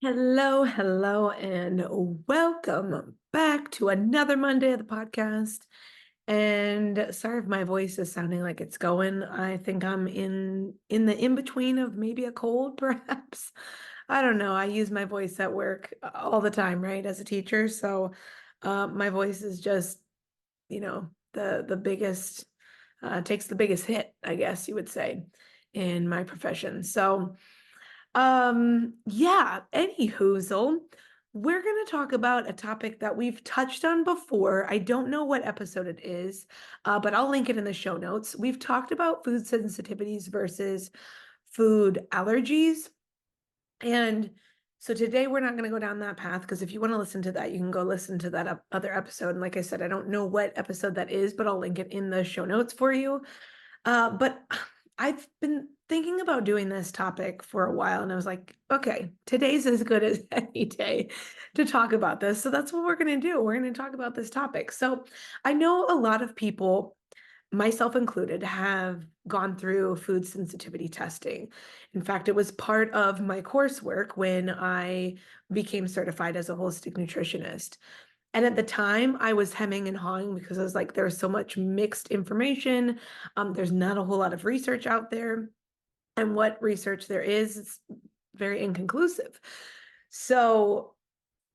Hello, hello, and welcome back to another Monday of the podcast. And sorry if my voice is sounding like it's going. I think I'm in the in-between of maybe a cold, perhaps. I don't know. I use my voice at work all the time, right, as a teacher. So my voice is just, the biggest takes the biggest hit, I guess you would say, in my profession. So yeah, any hoozle, we're going to talk about a topic that we've touched on before. I don't know what episode it is, but I'll link it in the show notes. We've talked about food sensitivities versus food allergies. And so today we're not going to go down that path because if you want to listen to that, you can go listen to that other episode. And like I said, I don't know what episode that is, but I'll link it in the show notes for you. But I've been thinking about doing this topic for a while, and I was like, okay, today's as good as any day to talk about this. So that's what we're going to do. We're going to talk about this topic. So I know a lot of people, myself included, have gone through food sensitivity testing. In fact, it was part of my coursework when I became certified as a holistic nutritionist. And at the time, I was hemming and hawing because I was like, there's so much mixed information. There's not a whole lot of research out there. And what research there is very inconclusive. So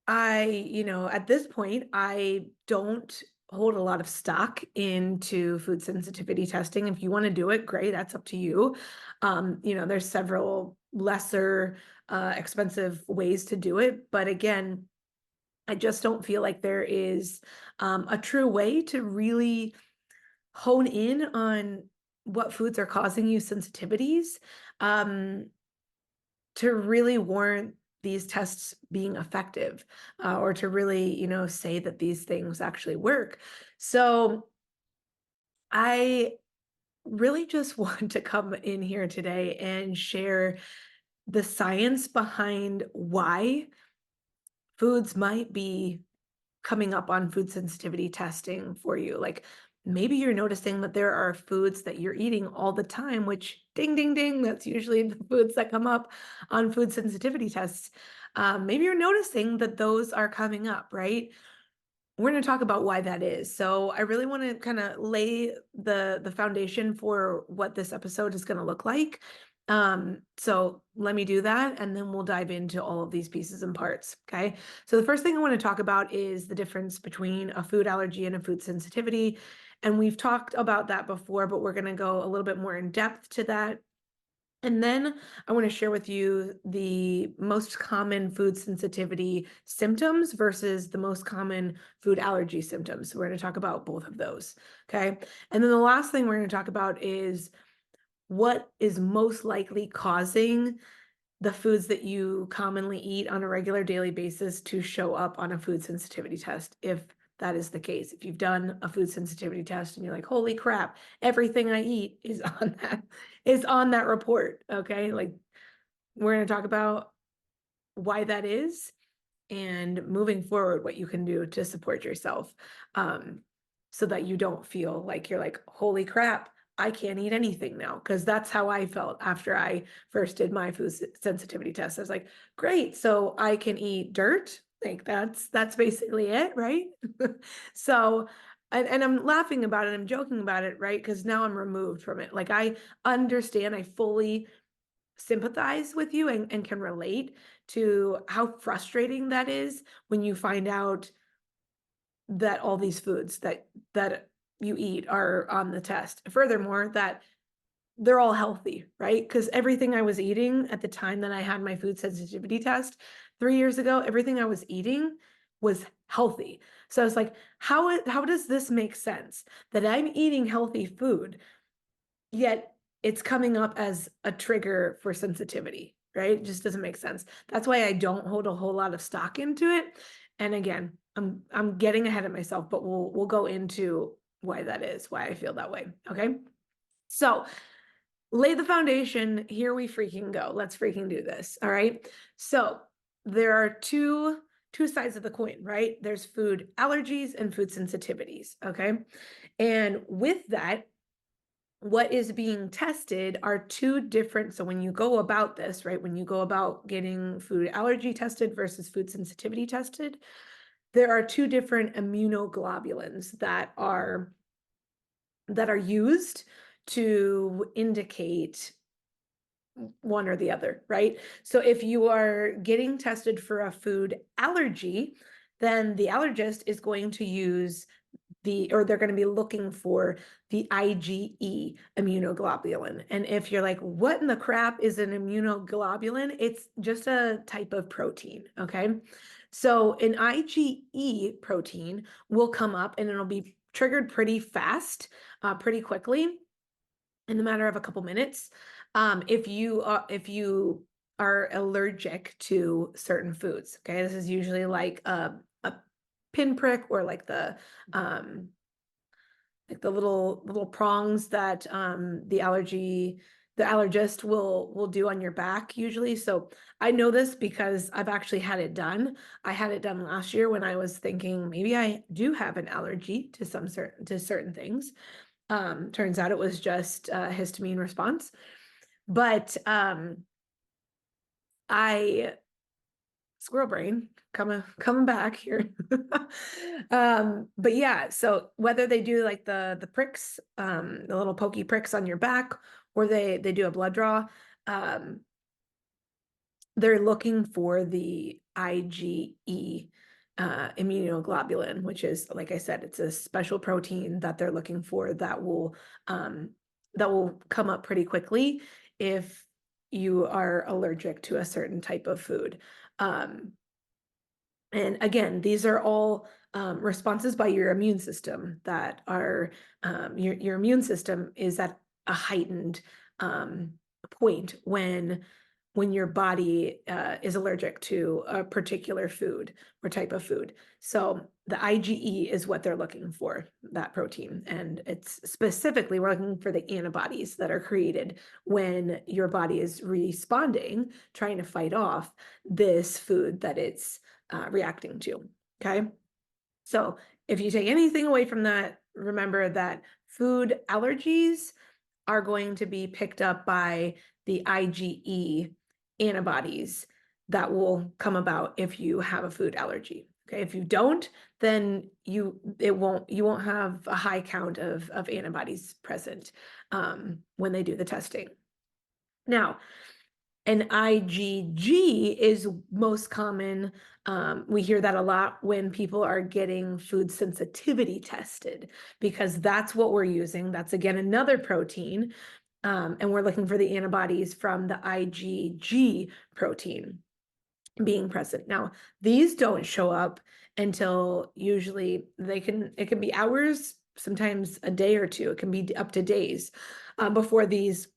at this point, I don't hold a lot of stock into food sensitivity testing. If you want to do it, great, that's up to you. There's several lesser expensive ways to do it. But again, I just don't feel like there is a true way to really hone in on what foods are causing you sensitivities um, to really warrant these tests being effective or to really, say that these things actually work. So I really just want to come in here today and share the science behind why foods might be coming up on food sensitivity testing for you. Like maybe you're noticing that there are foods that you're eating all the time, which ding, ding, ding, that's usually the foods that come up on food sensitivity tests. Maybe you're noticing that those are coming up, right? We're going to talk about why that is. So I really want to kind of lay the foundation for what this episode is going to look like. So let me do that, and then we'll dive into all of these pieces and parts. Okay. So the first thing I want to talk about is the difference between a food allergy and a food sensitivity. And we've talked about that before, but we're going to go a little bit more in depth to that. And then I want to share with you the most common food sensitivity symptoms versus the most common food allergy symptoms. We're going to talk about both of those. Okay. And then the last thing we're going to talk about is what is most likely causing the foods that you commonly eat on a regular daily basis to show up on a food sensitivity test, if that is the case. If you've done a food sensitivity test and you're like, holy crap, everything I eat is on that report. Okay. Like we're going to talk about why that is and moving forward, what you can do to support yourself. So that you don't feel like you're like, holy crap, I can't eat anything now. Because that's how I felt after I first did my food sensitivity test. I was like, great, so I can eat dirt. Like that's basically it, right? So and I'm laughing about it, I'm joking about it, right? Because now I'm removed from it. Like I understand, I fully sympathize with you and can relate to how frustrating that is when you find out that all these foods that you eat are on the test. Furthermore, that they're all healthy, right? Because everything I was eating at the time that I had my food sensitivity test 3 years ago, everything I was eating was healthy. So I was like, how does this make sense that I'm eating healthy food, yet it's coming up as a trigger for sensitivity, right? It just doesn't make sense. That's why I don't hold a whole lot of stock into it. And again, I'm getting ahead of myself, but we'll go into why that is, why I feel that way. Okay. So lay the foundation. Here we freaking go. Let's freaking do this. All right. So there are two sides of the coin, right? There's food allergies and food sensitivities. Okay. And with that, what is being tested are two different. So when you go about this, right, when you go about getting food allergy tested versus food sensitivity tested, there are two different immunoglobulins that are used to indicate one or the other, right? So if you are getting tested for a food allergy, then the allergist is going to use or they're going to be looking for the IgE immunoglobulin. And if you're like, what in the crap is an immunoglobulin? It's just a type of protein, okay? So an IgE protein will come up and it'll be triggered pretty fast, pretty quickly in the matter of a couple minutes. If you are allergic to certain foods, okay, this is usually like a pinprick or like the little prongs that the allergist will do on your back usually. So I know this because I've actually had it done. I had it done last year when I was thinking maybe I do have an allergy to certain things. Turns out it was just a histamine response. But I squirrel brain coming back here. But yeah, so whether they do like the pricks, the little pokey pricks on your back, or they do a blood draw, um, they're looking for the IgE immunoglobulin, which is, like I said, it's a special protein that they're looking for that will come up pretty quickly if you are allergic to a certain type of food. And again, these are all responses by your immune system that are your immune system is at a heightened point when your body is allergic to a particular food or type of food. So the IgE is what they're looking for, that protein. And it's specifically, we're looking for the antibodies that are created when your body is responding, trying to fight off this food that it's reacting to, okay? So if you take anything away from that, remember that food allergies are going to be picked up by the IgE antibodies that will come about if you have a food allergy. Okay, if you don't, then you won't have a high count of antibodies present when they do the testing. Now, an IgG is most common. We hear that a lot when people are getting food sensitivity tested, because that's what we're using. That's again another protein. And we're looking for the antibodies from the IgG protein being present. Now, these don't show up until usually it can be hours, sometimes a day or two. It can be up to days before these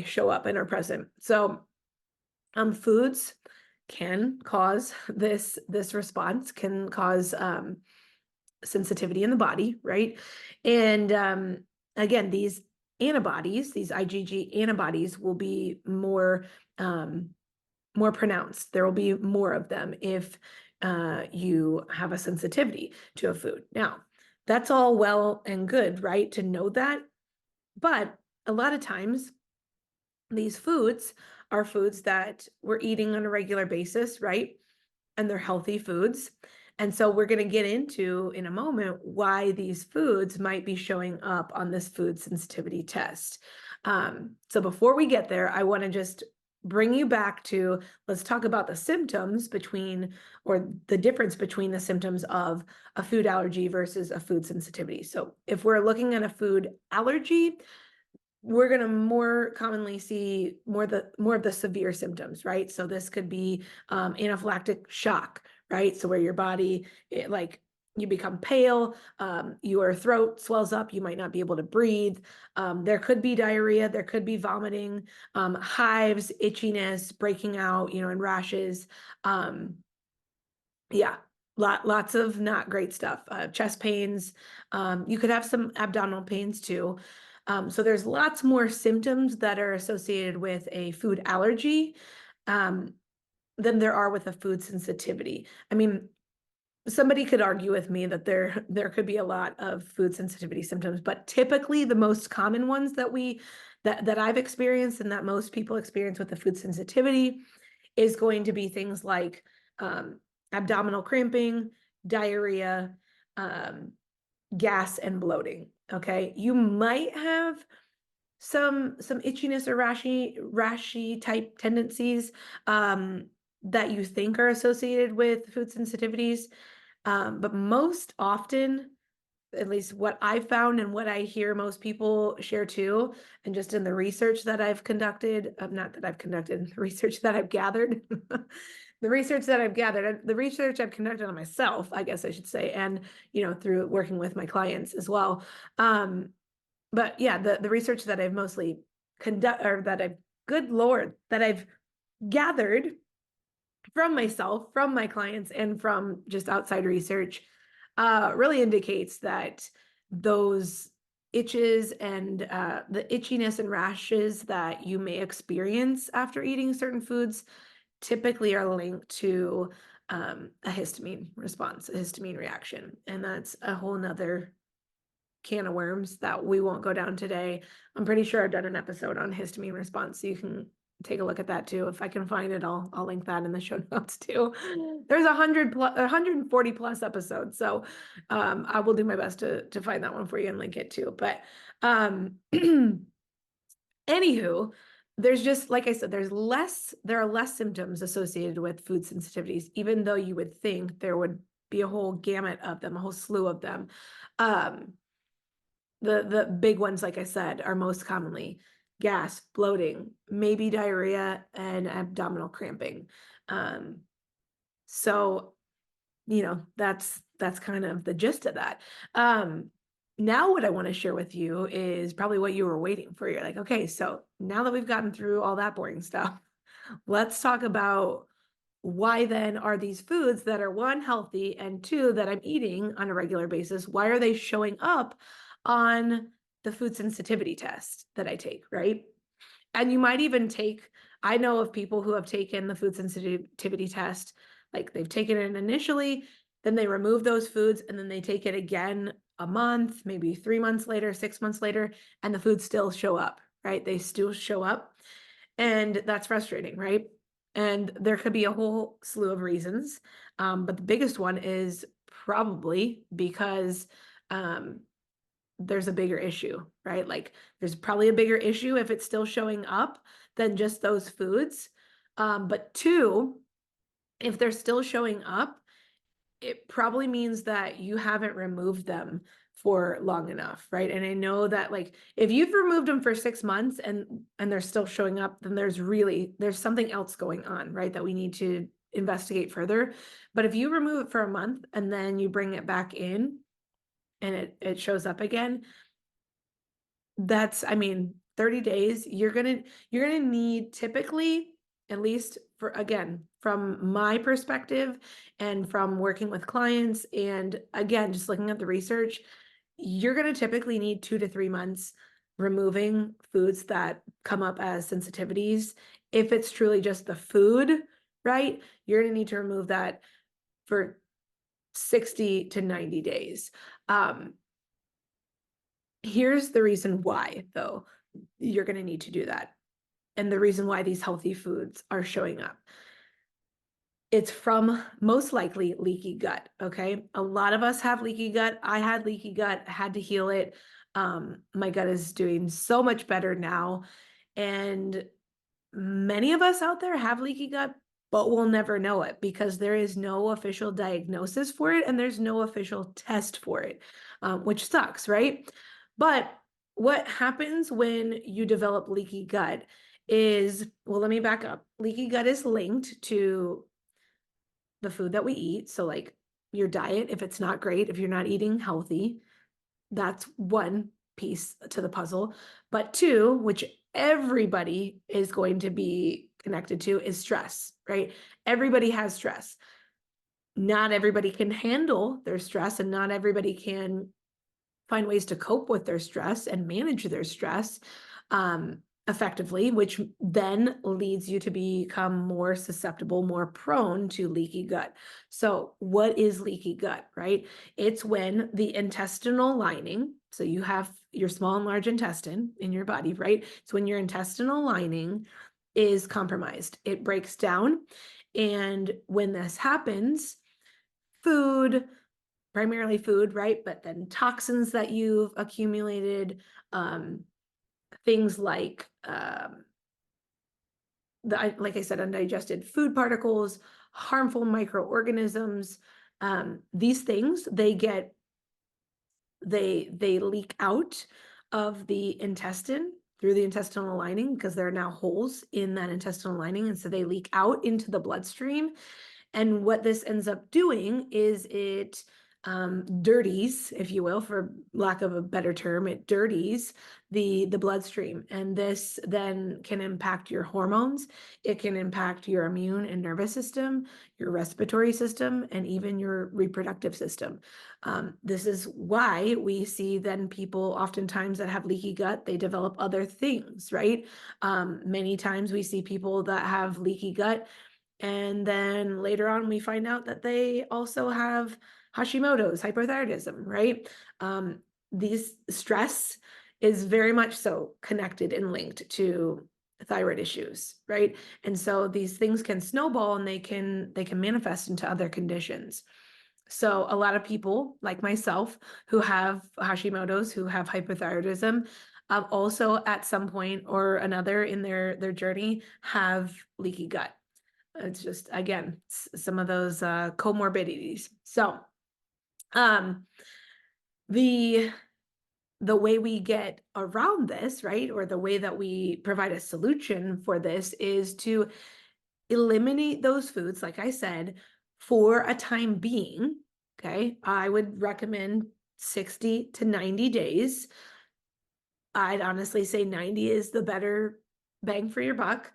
show up and are present. So foods can cause this response, can cause sensitivity in the body, right? And again, these antibodies, these IgG antibodies will be more pronounced. There will be more of them if you have a sensitivity to a food. Now, that's all well and good, right, to know that. But a lot of times these foods are foods that we're eating on a regular basis, right? And they're healthy foods. And so we're going to get into in a moment why these foods might be showing up on this food sensitivity test. So before we get there, I want to just bring you back to, let's talk about the symptoms or the difference between the symptoms of a food allergy versus a food sensitivity. So if we're looking at a food allergy, we're going to more commonly see more of the severe symptoms, right? So this could be anaphylactic shock, right? So where your body, you become pale, your throat swells up, you might not be able to breathe. There could be diarrhea, there could be vomiting, hives, itchiness, breaking out, and rashes. Yeah, lots of not great stuff. Chest pains. You could have some abdominal pains too. So there's lots more symptoms that are associated with a food allergy than there are with a food sensitivity. I mean, somebody could argue with me that there could be a lot of food sensitivity symptoms, but typically the most common ones that I've experienced and that most people experience with the food sensitivity is going to be things like abdominal cramping, diarrhea, um, gas, and bloating. Okay, you might have some itchiness or rashy type tendencies that you think are associated with food sensitivities. But most often, at least what I've found and what I hear most people share too, and just in the research that I've conducted, not that I've conducted, the research that I've gathered, the research I've conducted on myself, I guess I should say, and through working with my clients as well. But yeah, the research that I've mostly good Lord, that I've gathered from myself, from my clients, and from just outside research, really indicates that those itches and the itchiness and rashes that you may experience after eating certain foods typically are linked to a histamine response, a histamine reaction. And that's a whole nother can of worms that we won't go down today. I'm pretty sure I've done an episode on histamine response, so you can take a look at that too. If I can find it, I'll link that in the show notes too. There's 140 plus episodes, so I will do my best to find that one for you and link it too. But anywho, there's just, like I said, there are less symptoms associated with food sensitivities, even though you would think there would be a whole gamut of them, a whole slew of them. The big ones, like I said, are most commonly gas, bloating, maybe diarrhea, and abdominal cramping. So, that's kind of the gist of that. Now what I want to share with you is probably what you were waiting for. You're like, okay, so now that we've gotten through all that boring stuff, let's talk about why then are these foods that are, one, healthy, and two, that I'm eating on a regular basis, why are they showing up on the food sensitivity test that I take, right? And you might even I know of people who have taken the food sensitivity test, like they've taken it initially, then they remove those foods, and then they take it again a month, maybe 3 months later, 6 months later, and the foods still show up, right? They still show up. And that's frustrating, right? And there could be a whole slew of reasons. But the biggest one is probably because there's a bigger issue, right? Like there's probably a bigger issue if it's still showing up than just those foods. But two, if they're still showing up, it probably means that you haven't removed them for long enough, right? And I know that, like, if you've removed them for 6 months and they're still showing up, then there's something else going on, right, that we need to investigate further. But if you remove it for a month and then you bring it back in and it shows up again, that's, I mean, 30 days, you're gonna need, typically, at least for, again, from my perspective and from working with clients, and again, just looking at the research, you're gonna typically need 2 to 3 months removing foods that come up as sensitivities. If it's truly just the food, right, you're gonna need to remove that for 60 to 90 days. Here's the reason why, though, you're going to need to do that. And the reason why these healthy foods are showing up. It's from most likely leaky gut, okay? A lot of us have leaky gut. I had leaky gut, had to heal it. My gut is doing so much better now. And many of us out there have leaky gut, but we'll never know it because there is no official diagnosis for it and there's no official test for it, which sucks, right? But what happens when you develop leaky gut is, well, let me back up. Leaky gut is linked to the food that we eat. So, like your diet, if it's not great, if you're not eating healthy, that's one piece to the puzzle. But two, which everybody is going to be connected to, is stress, right? Everybody has stress. Not everybody can handle their stress, and not everybody can find ways to cope with their stress and manage their stress. effectively, which then leads you to become more susceptible, more prone to leaky gut. So, what is leaky gut, right? It's when the intestinal lining, so you have your small and large intestine in your body, right? It's when your intestinal lining is compromised, it breaks down. And when this happens, food, primarily food, right? But then toxins that you've accumulated, things like like I said, undigested food particles, harmful microorganisms. These things they leak out of the intestine through the intestinal lining because there are now holes in that intestinal lining, and so they leak out into the bloodstream. And what this ends up doing is it dirties, if you will, for lack of a better term, it dirties the bloodstream. And this then can impact your hormones. It can impact your immune and nervous system, your respiratory system, and even your reproductive system. This is why we see then people oftentimes that have leaky gut, they develop other things, right? Many times we see people that have leaky gut, and then later on, we find out that they also have Hashimoto's, hypothyroidism, right? These stress is very much so connected and linked to thyroid issues, right? And so these things can snowball and they can manifest into other conditions. So a lot of people like myself who have Hashimoto's, who have hypothyroidism, also at some point or another in their journey have leaky gut. It's just, again, some of those comorbidities. So um, the the way we get around this, right, or the way that we provide a solution for this is to eliminate those foods, like I said, for a time being. Okay, I would recommend 60 to 90 days. I'd honestly say 90 is the better bang for your buck.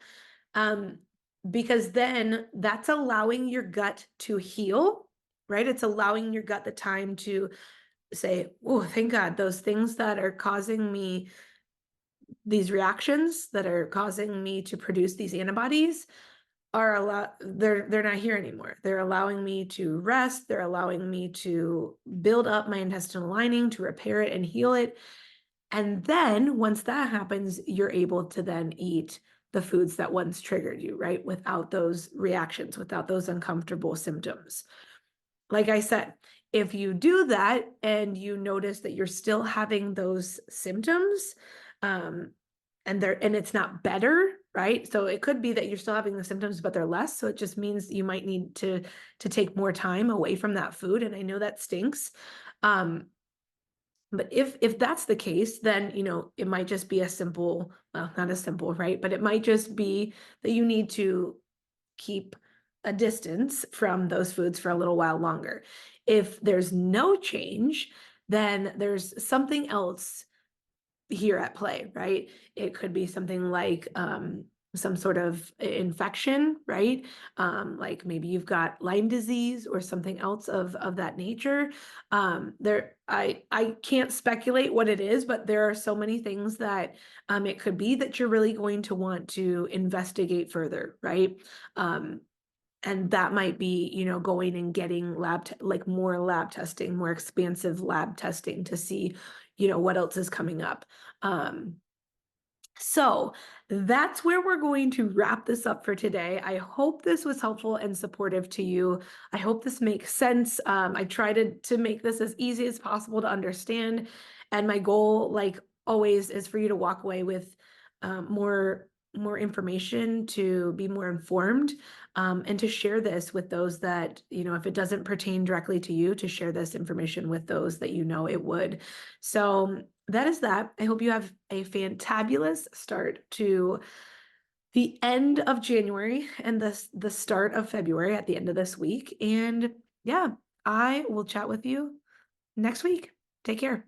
Um, because then that's allowing your gut to heal, right? It's allowing your gut the time to say, oh, thank God, those things that are causing me these reactions, that are causing me to produce these antibodies, they're not here anymore. They're allowing me to rest. They're allowing me to build up my intestinal lining, to repair it and heal it. And then once that happens, you're able to then eat the foods that once triggered you, right? Without those reactions, without those uncomfortable symptoms. Like I said, if you do that and you notice that you're still having those symptoms, and it's not better, right? So it could be that you're still having the symptoms, but they're less. So it just means you might need to take more time away from that food. And I know that stinks. But if that's the case, then, it might just be a simple, well, not as simple, right? But it might just be that you need to keep a distance from those foods for a little while longer. If there's no change, then there's something else here at play, right? It could be something like some sort of infection, right? Like maybe you've got Lyme disease or something else of that nature. I can't speculate what it is, but there are so many things that it could be that you're really going to want to investigate further, right? And that might be, going and getting like more lab testing, more expansive lab testing to see, what else is coming up. So that's where we're going to wrap this up for today. I hope this was helpful and supportive to you. I hope this makes sense. I try to make this as easy as possible to understand. And my goal, like always, is for you to walk away with more information, to be more informed, and to share this with those that, if it doesn't pertain directly to you, to share this information with those that it would. So that is that. I hope you have a fantabulous start to the end of January and the start of February at the end of this week. And yeah, I will chat with you next week. Take care.